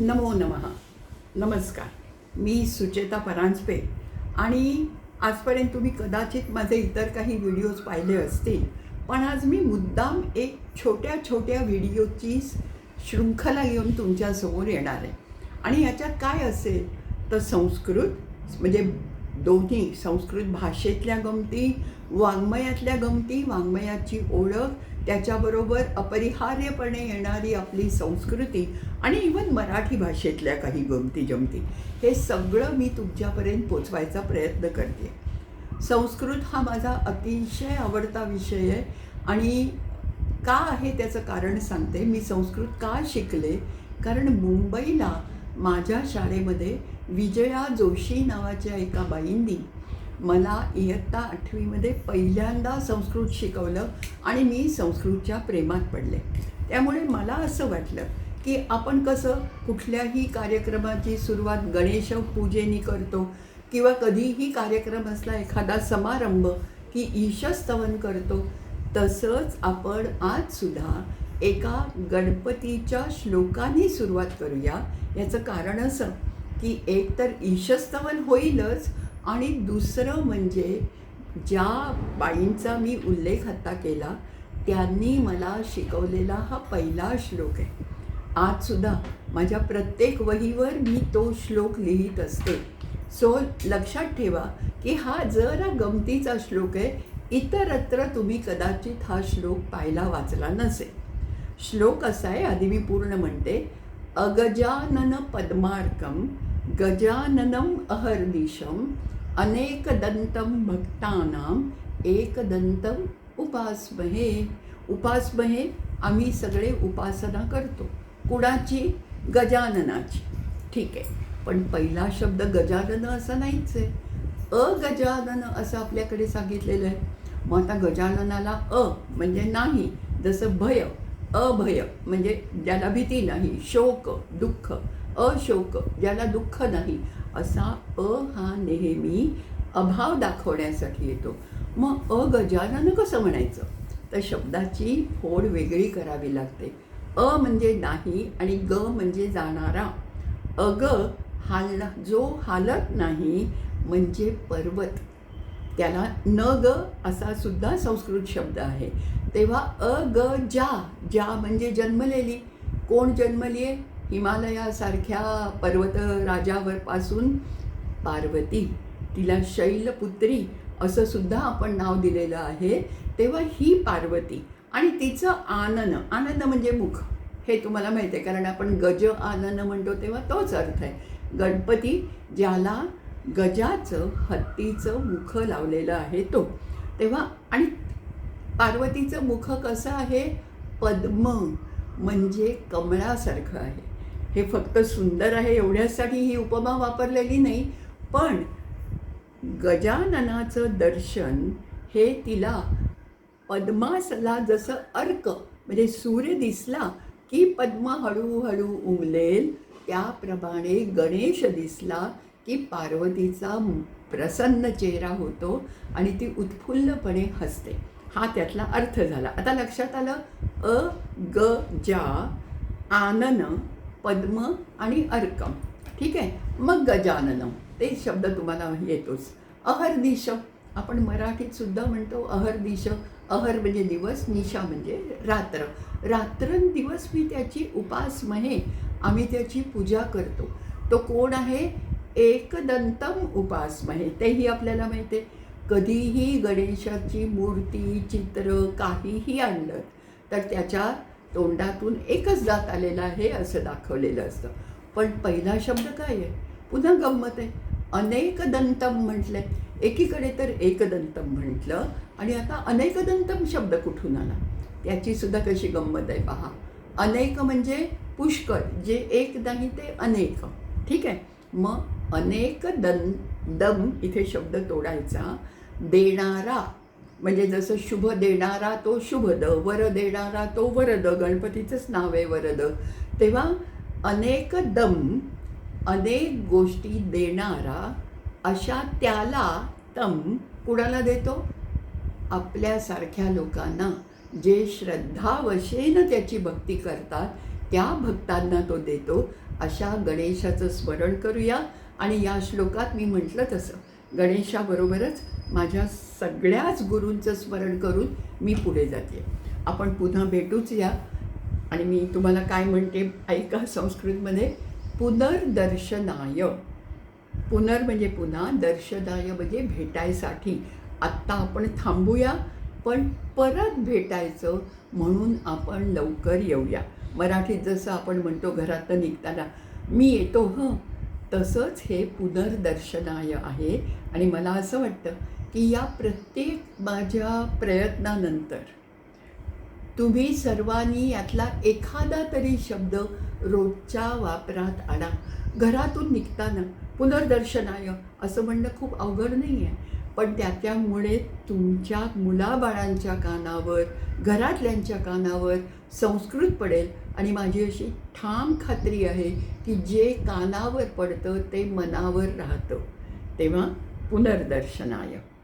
नमो नमः. नमस्कार. मी सुचेता परांजपे आणि आजपर्यंत तुम्ही कदाचित माझे इतर काही व्हिडिओज पाहिले असतील, पण आज मी मुद्दाम एक छोट्या छोट्या व्हिडिओची शृंखला घेऊन तुमच्यासमोर येणार आहे. आणि याच्यात काय असेल तर संस्कृत म्हणजे दोन्ही संस्कृत भाषेतल्या गमती, वाङ्मयातल्या गमती, वाङ्मयाची ओळख, त्याच्याबरोबर अपरिहार्यपणे येणारी आपली संस्कृती आणि इव्हन मराठी भाषेतल्या काही गमती जमती, हे सगळं मी तुमच्यापर्यंत पोचवायचा प्रयत्न करते. संस्कृत हा माझा अतिशय आवडता विषय आहे आणि का आहे त्याचं कारण सांगते. मी संस्कृत का शिकले, कारण मुंबईला माझ्या शाळेमध्ये विजया जोशी नावाच्या एका बाईंनी मला इयत्ता 8वीमध्ये पहिल्यांदा संस्कृत शिकवलं आणि मी संस्कृतच्या प्रेमात पडले. त्यामुळे मला असं वाटलं की आपण कसं कुठल्याही कार्यक्रमाची सुरुवात गणेश पूजेनी करतो किंवा कधीही कार्यक्रम असला एखादा समारंभ की ईशस्तवन करतो, तसंच आपण आजसुद्धा एका गणपतीच्या श्लोकाने सुरुवात करूया. याचं कारण असं की एक तर ईशस्तवन होईलच आणि दुसरं म्हणजे ज्या बाईंचा मी उल्लेख आता केला त्यांनी मला शिकवलेला हा पहिला श्लोक आहे. आजसुद्धा माझ्या प्रत्येक वहीवर मी तो श्लोक लिहित असते. सो लक्षात ठेवा की हा जरा गमतीचा श्लोक आहे. इतरत्र तुम्ही कदाचित हा श्लोक पाहिला वाचला नसेल. श्लोक असा आहे, आधी मी पूर्ण म्हणते. अगजानन पद्मार्कं गजाननम अहर्निशम अनेकदंतं भक्तानां एकदंतं उपासमहे. उपासमहे आम्ही सगळे उपासना करतो. कुणाची? गजाननाची. ठीक आहे, पण पहिला शब्द गजानन असा नाहीच आहे, अगजानन असं आपल्याकडे सांगितलेलं आहे. मग आता गजाननाला अ म्हणजे नाही, जसं भय, अभय म्हणजे ज्याला भीती नाही, शोक दुःख, अशोक ज्याला दुःख नाही, असा अ हा नेहमी अभाव दाखवण्यासाठी येतो. मग अगजानन कसं म्हणायचं? तर शब्दाची फोड वेगळी करावी लागते. अ म्हणजे नाही आणि ग म्हणजे जाणारा. अग जो हालत नाही म्हणजे पर्वत, त्याला न ग असा सुद्धा संस्कृत शब्द आहे. तेव्हा ज्या म्हणजे जन्मलेली. कोण जन्मली आहे? हिमालयासारख्या पर्वतराजावरपासून पार्वती, तिला शैलपुत्री असं सुद्धा आपण नाव दिलेलं आहे. तेव्हा ही पार्वती आणि तिचं आनन, आनन म्हणजे मुख, हे तुम्हाला माहिती आहे कारण आपण गज आनन म्हणतो तेव्हा तोच अर्थ आहे. गणपती ज्याला गजाचं हत्तीचं मुख लावलेलं आहे तो. तेव्हा आणि पार्वतीचं मुख कसं आहे? पद्म म्हणजे कमळासारखं आहे. हे फक्त सुंदर आहे एवढ्यासाठी ही उपमा वापरलेली नाही, पण गजाननाचं दर्शन हे तिला पद्मासला जसं अर्क म्हणजे सूर्य दिसला की पद्म हळूहळू उमलेल, त्याप्रमाणे गणेश दिसला की पार्वतीचा प्रसन्न चेहरा होतो आणि ती उत्फुल्लपणे हसते. हा त्यातला अर्थ झाला. आता लक्षात आलं? अ ग जा आनन पद्म आणि अर्कम. ठीक आहे. मग गजाननम ते शब्द तुम्हाला येतोच. अहर्निश आपण मराठीत सुद्धा म्हणतो अहर्निश. अहर म्हणजे दिवस, निशा म्हणजे रात्र. रात्रंदिवस मी त्याची उपासमहे, आम्ही त्याची पूजा करतो. तो कोण आहे? एकदंतम उपासमहे. तेही आपल्याला माहिती आहे. कधीही गणेशाची मूर्ती, चित्र काहीही आणलं तर त्याच्या तोंडातून एकच दात आलेला आहे असं दाखवलेलं असतं. पण पहिला शब्द काय आहे? पुन्हा गंमत आहे. अनेकदंतम म्हटलंय. एकीकडे तर एकदंतम म्हटलं आणि आता अनेकदंतम शब्द कुठून आला? त्याची सुद्धा कशी गंमत आहे पहा. अनेक म्हणजे पुष्कळ, जे एक नाही ते अनेक. ठीक आहे. मग अनेक दम इथे शब्द तोडायचा. देणारा म्हणजे जसं शुभ देणारा तो शुभद, वर देणारा तो वरद, गणपतीचंच नाव आहे वरद. तेव्हा अनेक दम अनेक गोष्टी देणारा अशा त्याला तम कुणाला देतो? आपल्यासारख्या लोकांना, जे श्रद्धावशेनं त्याची भक्ती करतात त्या भक्तांना तो देतो. अशा गणेशाचं स्मरण करूया. आणि या श्लोकात मी म्हटलं तसं गणेशाबरोबरच माझ्या सगळ्याच गुरूंचं स्मरण करून मी पुढे जाते. आपण पुन्हा भेटूच या. आणि मी तुम्हाला काय म्हणते ऐका संस्कृतमध्ये, पुनर्दर्शनाय. पुनर म्हणजे पुन्हा, दर्शनाय म्हणजे भेटायसाठी. आत्ता आपण थांबूया, पण परत भेटायचं म्हणून आपण लवकर येऊया. मराठीत जसं आपण म्हणतो घरातनं निघताना, मी येतो हं, तसंच हे पुनर्दर्शनाय आहे. आणि मला असं वाटतं की या प्रत्येक माझ्या प्रयत्नानंतर तुम्ही सर्वांनी यातला एखादा तरी शब्द रोजच्या वापरात आणा. घरातून निघताना पुनर्दर्शनाय असं म्हणणं खूप अवघड नाही आहे, पण त्याच्यामुळे तुमच्या मुलाबाळांच्या कानावर, घरातल्यांच्या कानावर संस्कृत पडेल. आणि माझी अशी ठाम खात्री आहे की जे कानावर पडतं ते मनावर राहतं. तेव्हा पुनर्दर्शनाय.